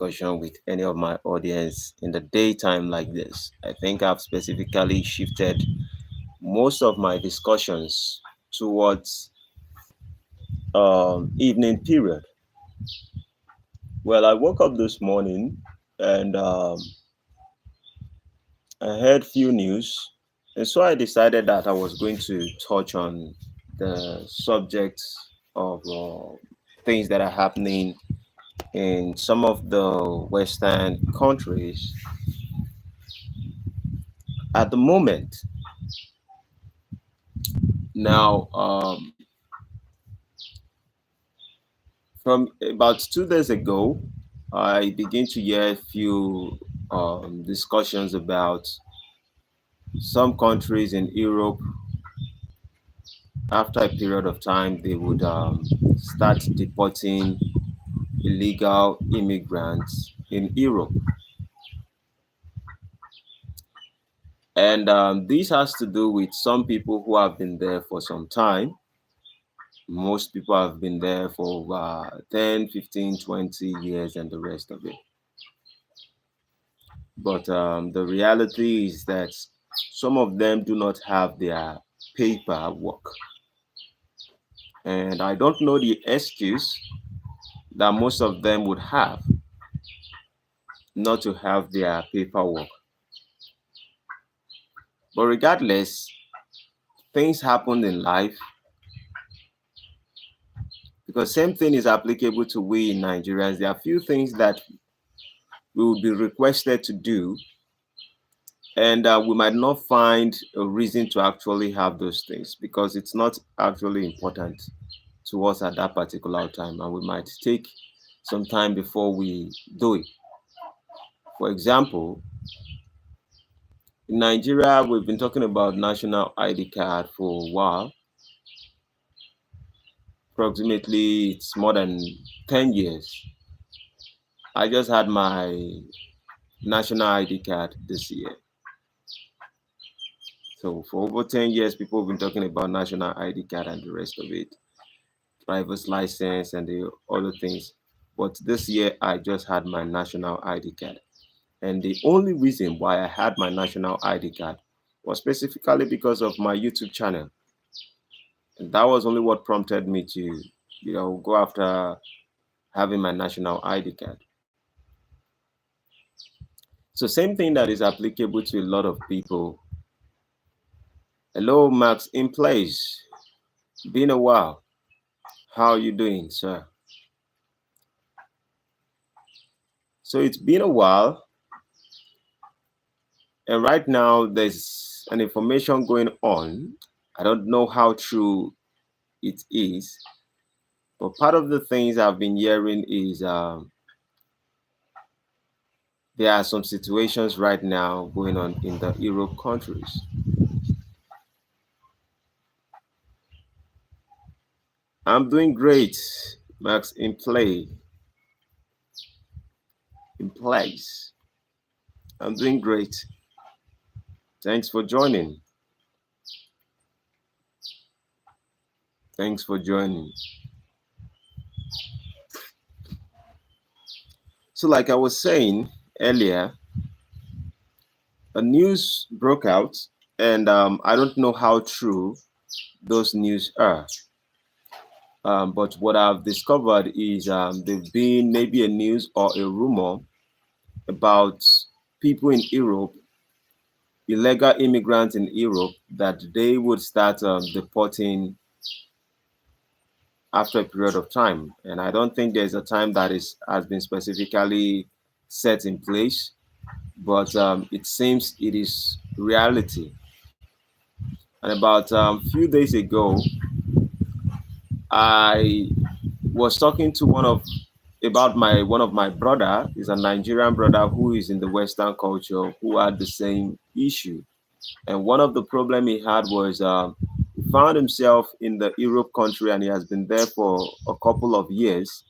discussion with any of my audience in the daytime like this. I think I've specifically shifted most of my discussions towards evening period. Well, I woke up this morning and I heard few news, and so I decided that I was going to touch on the subject of things that are happening in some of the Western countries at the moment. Now, from about 2 days ago, I began to hear a few discussions about some countries in Europe. After a period of time, they would start deporting illegal immigrants in Europe. And this has to do with some people who have been there for some time. Most people have been there for 10, 15, 20 years and the rest of it. But the reality is that some of them do not have their paperwork. And I don't know the excuse that most of them would have not to have their paperwork. But regardless, things happen in life because same thing is applicable to we in Nigerians. There are few things that we will be requested to do, and we might not find a reason to actually have those things because it's not actually important to us at that particular time, and we might take some time before we do it. For example, in Nigeria, we've been talking about national ID card for a while. Approximately, it's more than 10 years. I just had my national ID card this year. So for over 10 years, people have been talking about national ID card and the rest of it, driver's license and the other things. But this year, I just had my national ID card. And the only reason why I had my national ID card was specifically because of my YouTube channel. And that was only what prompted me to, go after having my national ID card. So same thing that is applicable to a lot of people. Hello, Max in place. Been a while. How are you doing, sir? So it's been a while, and right now there's an information going on. I don't know how true it is, but part of the things I've been hearing is there are some situations right now going on in the Europe countries. I'm doing great, Max in place. I'm doing great. Thanks for joining. Thanks for joining. So, like I was saying earlier, a news broke out, and I don't know how true those news are. But what I've discovered is there's been maybe a news or a rumor about people in Europe, illegal immigrants in Europe, that they would start deporting after a period of time. And I don't think there's a time that has been specifically set in place, but it seems it is reality. And about a few days ago, I was talking to one of my brother. Is a Nigerian brother who is in the Western culture who had the same issue. And one of the problem he had was he found himself in the Europe country and he has been there for a couple of years.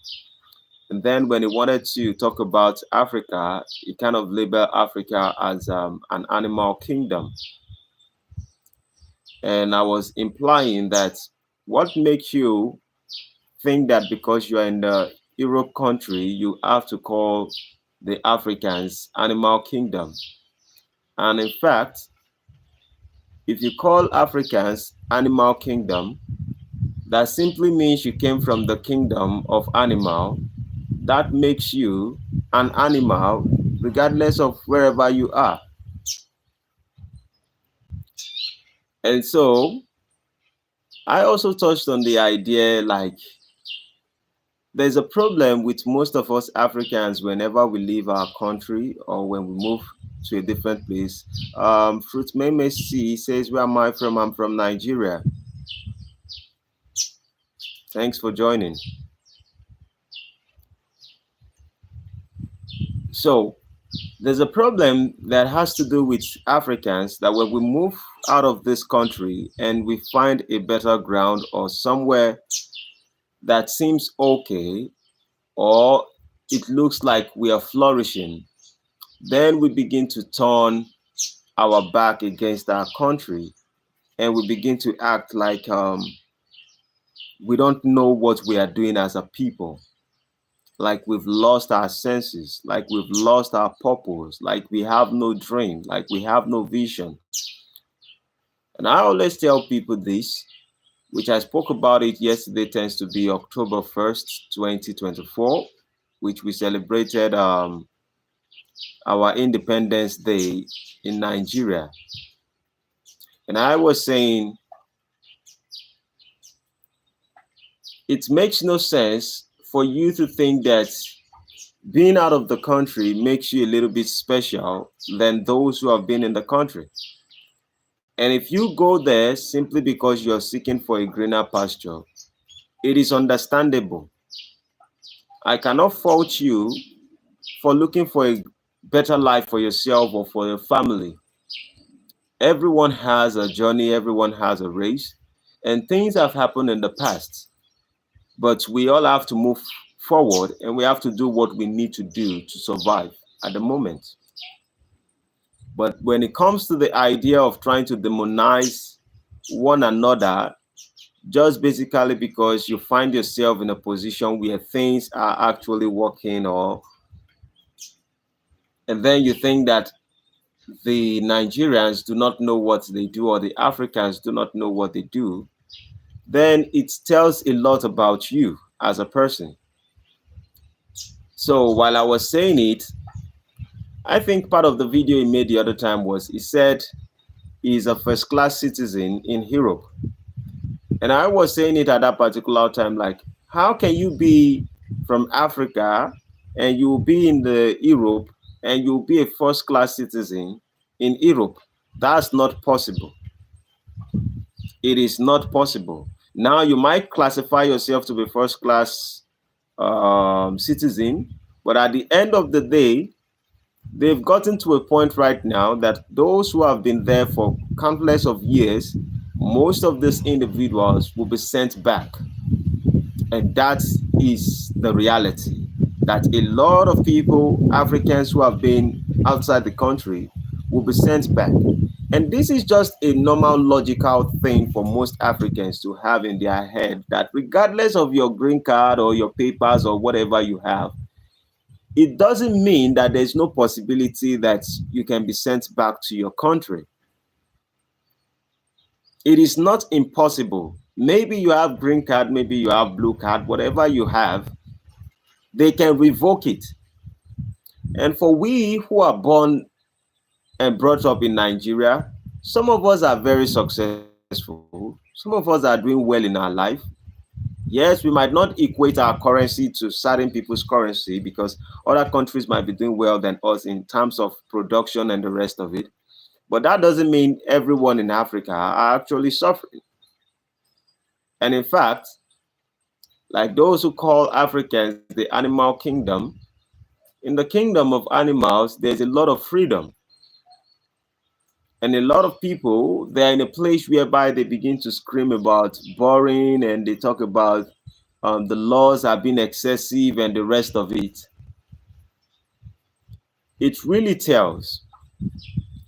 And then when he wanted to talk about Africa, he kind of labeled Africa as an animal kingdom. And I was implying that what makes you think that because you are in the Europe country, you have to call the Africans animal kingdom. And in fact, if you call Africans animal kingdom, that simply means you came from the kingdom of animal. That makes you an animal regardless of wherever you are. And so I also touched on the idea like there's a problem with most of us Africans whenever we leave our country or when we move to a different place. Fruit Meme C says, where am I from? I'm from Nigeria. Thanks for joining. So there's a problem that has to do with Africans that when we move out of this country and we find a better ground or somewhere that seems okay, or it looks like we are flourishing, then we begin to turn our back against our country and we begin to act like we don't know what we are doing as a people, like we've lost our senses, like we've lost our purpose, like we have no dream, like we have no vision. And I always tell people this, which I spoke about it yesterday, tends to be October 1st, 2024, which we celebrated our Independence Day in Nigeria. And I was saying, it makes no sense for you to think that being out of the country makes you a little bit special than those who have been in the country. And if you go there simply because you're seeking for a greener pasture, it is understandable. I cannot fault you for looking for a better life for yourself or for your family. Everyone has a journey, everyone has a race, and things have happened in the past. But we all have to move forward and we have to do what we need to do to survive at the moment. But when it comes to the idea of trying to demonize one another, just basically because you find yourself in a position where things are actually working, and then you think that the Nigerians do not know what they do or the Africans do not know what they do, then it tells a lot about you as a person. So while I was saying it, I think part of the video he made the other time was he said he's a first-class citizen in Europe. And I was saying it at that particular time, like, how can you be from Africa and you'll be in the Europe and you'll be a first-class citizen in Europe? That's not possible. It is not possible. Now you might classify yourself to be first-class citizen, but at the end of the day, they've gotten to a point right now that those who have been there for countless of years, most of these individuals will be sent back. And that is the reality, that a lot of people, Africans who have been outside the country, will be sent back. And this is just a normal logical thing for most Africans to have in their head, that regardless of your green card or your papers or whatever you have, it doesn't mean that there's no possibility that you can be sent back to your country. It is not impossible. Maybe you have green card, maybe you have blue card, whatever you have, they can revoke it. And for we who are born and brought up in Nigeria, some of us are very successful. Some of us are doing well in our life. Yes, we might not equate our currency to certain people's currency because other countries might be doing well than us in terms of production and the rest of it. But that doesn't mean everyone in Africa are actually suffering. And in fact, like those who call Africans the animal kingdom, in the kingdom of animals, there's a lot of freedom. And a lot of people, they're in a place whereby they begin to scream about boring and they talk about the laws have been excessive and the rest of it. It really tells,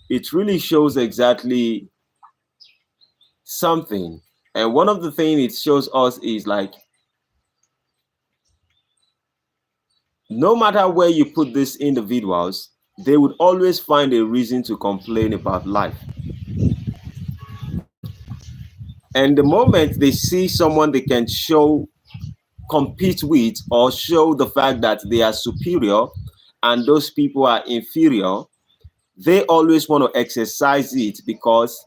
it really shows exactly something. And one of the things it shows us is like no matter where you put these individuals, they would always find a reason to complain about life. And the moment they see someone they can compete with, or show the fact that they are superior and those people are inferior, they always want to exercise it because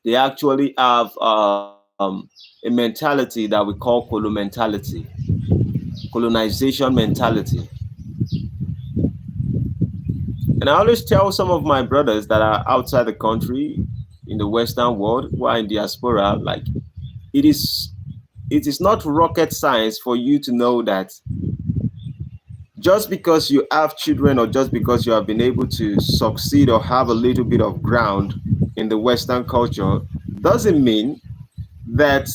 they actually have a mentality that we call colonization mentality. And I always tell some of my brothers that are outside the country in the Western world who are in diaspora, like, it is not rocket science for you to know that just because you have children, or just because you have been able to succeed or have a little bit of ground in the Western culture, doesn't mean that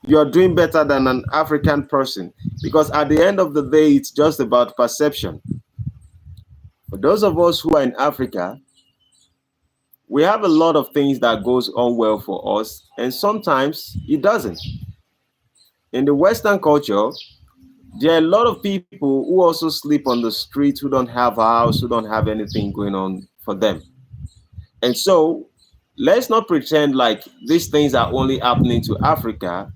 you're doing better than an African person. Because at the end of the day, it's just about perception. For those of us who are in Africa, we have a lot of things that goes on well for us, and sometimes it doesn't. In the Western culture, there are a lot of people who also sleep on the street, who don't have a house, who don't have anything going on for them. And so let's not pretend like these things are only happening to Africa.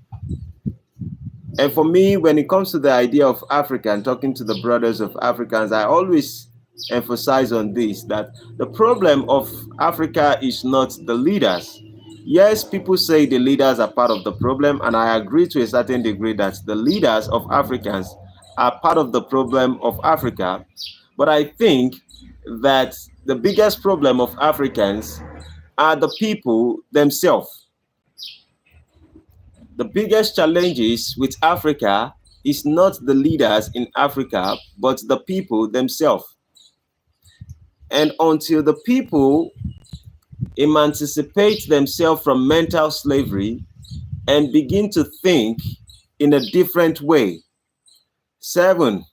And for me, when it comes to the idea of Africa and talking to the brothers of Africans, I always emphasize on this, that the problem of Africa is not the leaders. Yes, people say the leaders are part of the problem, and I agree to a certain degree that the leaders of Africans are part of the problem of Africa. But I think that the biggest problem of Africans are the people themselves. The biggest challenges with Africa is not the leaders in Africa, but the people themselves. And until the people emancipate themselves from mental slavery and begin to think in a different way. 7.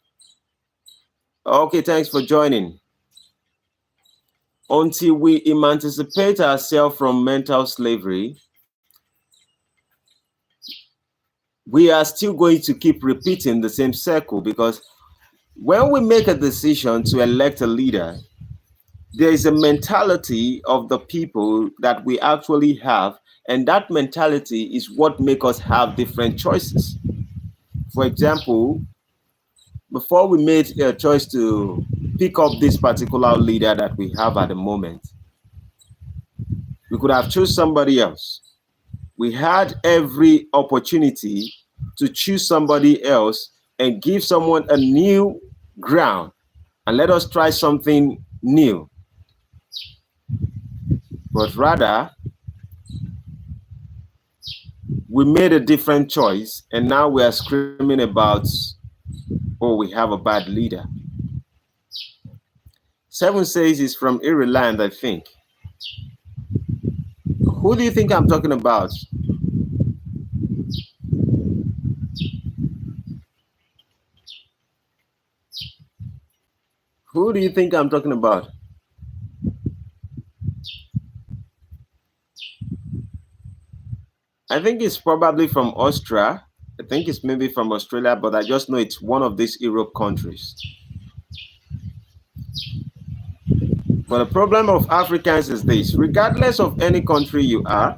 Okay, thanks for joining. Until we emancipate ourselves from mental slavery, we are still going to keep repeating the same circle, because when we make a decision to elect a leader, there is a mentality of the people that we actually have, and that mentality is what makes us have different choices. For example, before we made a choice to pick up this particular leader that we have at the moment, we could have chosen somebody else. We had every opportunity to choose somebody else and give someone a new ground and let us try something new. But rather, we made a different choice, and now we are screaming about, oh, we have a bad leader. 7 says it's from Ireland, I think. Who do you think I'm talking about? Who do you think I'm talking about? I think it's probably from Austria. I think it's maybe from Australia, but I just know it's one of these Europe countries. But the problem of Africans is this: regardless of any country you are,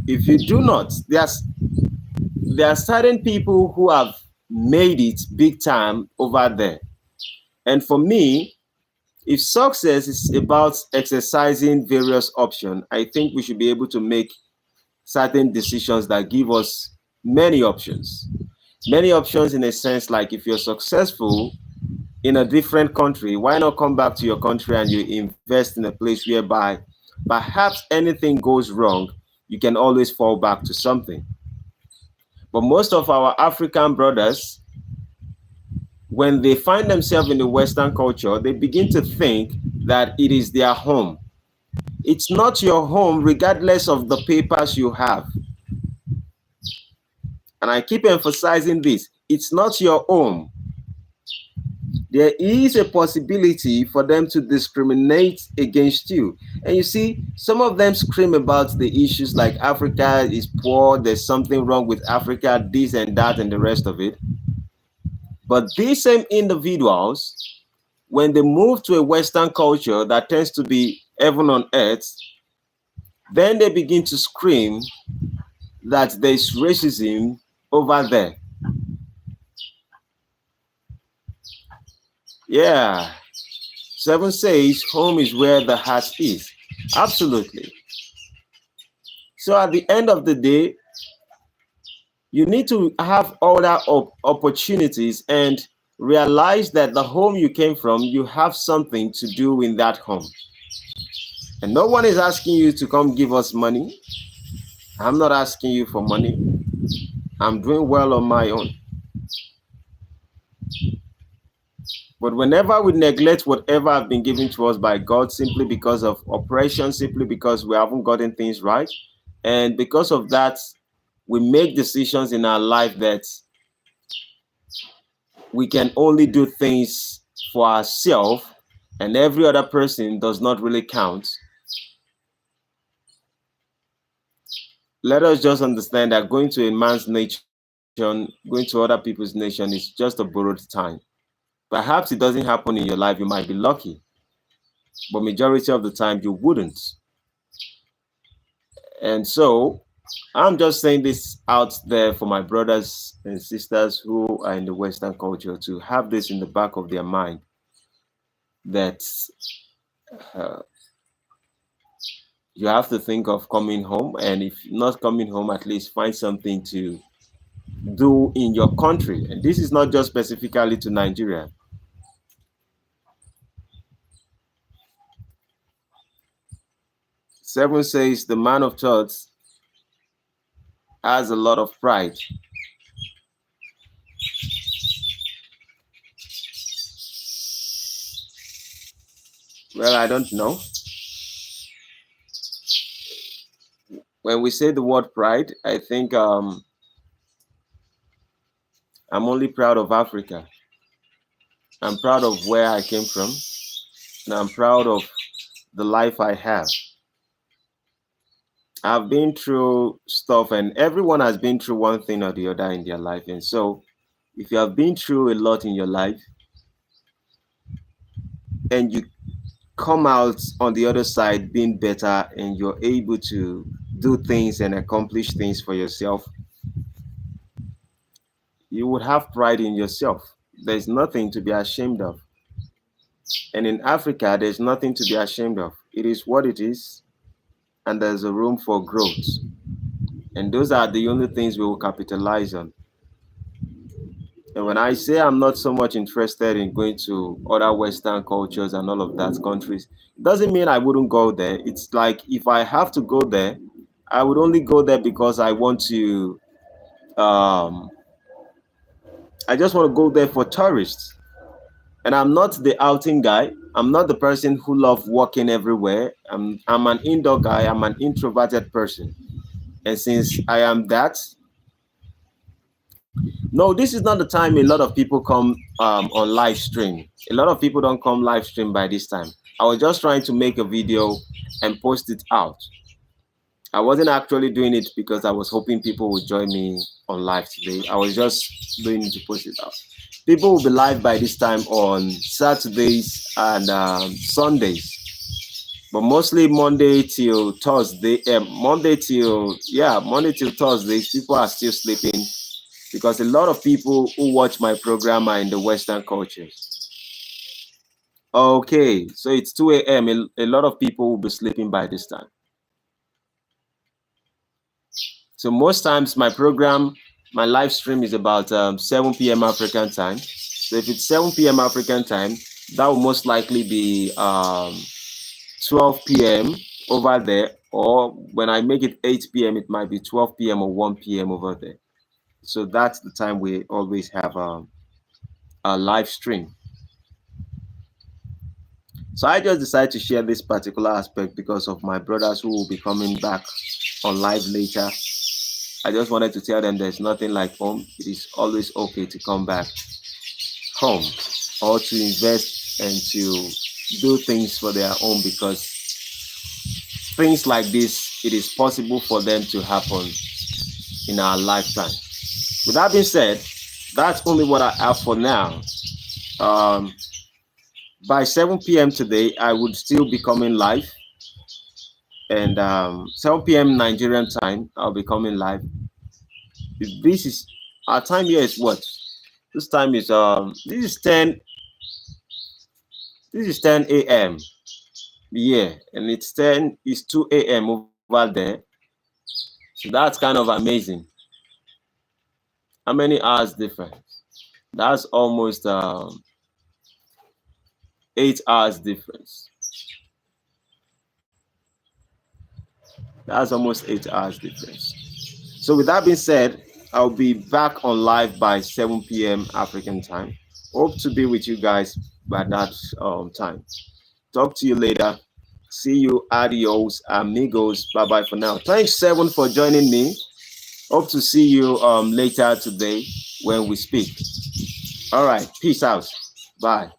if you do not, there are certain people who have made it big time over there. And for me, if success is about exercising various options, I think we should be able to make certain decisions that give us many options. Many options in a sense, like if you're successful in a different country, why not come back to your country and you invest in a place whereby perhaps anything goes wrong, you can always fall back to something. But most of our African brothers, when they find themselves in the Western culture, they begin to think that it is their home. It's not your home, regardless of the papers you have. And I keep emphasizing this: it's not your home. There is a possibility for them to discriminate against you. And you see, some of them scream about the issues like Africa is poor, there's something wrong with Africa, this and that and the rest of it. But these same individuals, when they move to a Western culture that tends to be heaven on earth, then they begin to scream that there's racism over there. Yeah. 7 says home is where the heart is. Absolutely. So at the end of the day, you need to have other opportunities and realize that the home you came from, you have something to do in that home. And no one is asking you to come give us money. I'm not asking you for money. I'm doing well on my own. But whenever we neglect whatever have been given to us by God simply because of oppression, simply because we haven't gotten things right, and because of that, we make decisions in our life that we can only do things for ourselves and every other person does not really count. Let us just understand that going to a man's nation, going to other people's nation is just a borrowed time. Perhaps it doesn't happen in your life, you might be lucky, but majority of the time you wouldn't. And so I'm just saying this out there for my brothers and sisters who are in the Western culture to have this in the back of their mind, that you have to think of coming home, and if not coming home, at least find something to do in your country. And this is not just specifically to Nigeria. Seven says the man of thoughts has a lot of pride. Well, I don't know. When we say the word pride, I think I'm only proud of Africa. I'm proud of where I came from, and I'm proud of the life I have. I've been through stuff, and everyone has been through one thing or the other in their life. And so if you have been through a lot in your life and you come out on the other side being better and you're able to do things and accomplish things for yourself, you would have pride in yourself. There's nothing to be ashamed of. And in Africa, there's nothing to be ashamed of. It is what it is, and there's a room for growth. And those are the only things we will capitalize on. And when I say I'm not so much interested in going to other Western cultures and all of that countries, it doesn't mean I wouldn't go there. It's like if I have to go there, I would only go there because I want to, I just want to go there for tourists. And I'm not the outing guy. I'm not the person who loves walking everywhere. I'm an indoor guy. I'm an introverted person. And since I am that, no, this is not the time a lot of people come on live stream. A lot of people don't come live stream by this time. I was just trying to make a video and post it out. I wasn't actually doing it because I was hoping people would join me on live today. I was just doing it to post it out. People will be live by this time on Saturdays and Sundays, but mostly Monday till Thursday. Monday till Thursdays, people are still sleeping because a lot of people who watch my program are in the Western cultures. Okay, so it's 2 a.m. A lot of people will be sleeping by this time. So most times my program, my live stream is about 7 p.m. African time. So if it's 7 p.m. African time, that will most likely be 12 p.m. over there. Or when I make it 8 p.m., it might be 12 p.m. or 1 p.m. over there. So that's the time we always have a live stream. So I just decided to share this particular aspect because of my brothers who will be coming back on live later. I just wanted to tell them there's nothing like home. It is always okay to come back home or to invest and to do things for their own, because things like this, it is possible for them to happen in our lifetime. With that being said, that's only what I have for now. Um, by 7 p.m. today, I would still be coming live. And 7 p.m. Nigerian time, I'll be coming live. This is our time here is what? This time is this is 10 a.m. Yeah, and it's 2 a.m. over there. So that's kind of amazing. How many hours difference? That's almost 8 hours difference. That's almost 8 hours difference. So with that being said, I'll be back on live by 7 p.m. African time. Hope to be with you guys by that time. Talk to you later. See you. Adios, amigos. Bye-bye for now. Thanks, Seven, for joining me. Hope to see you later today when we speak. All right. Peace out. Bye.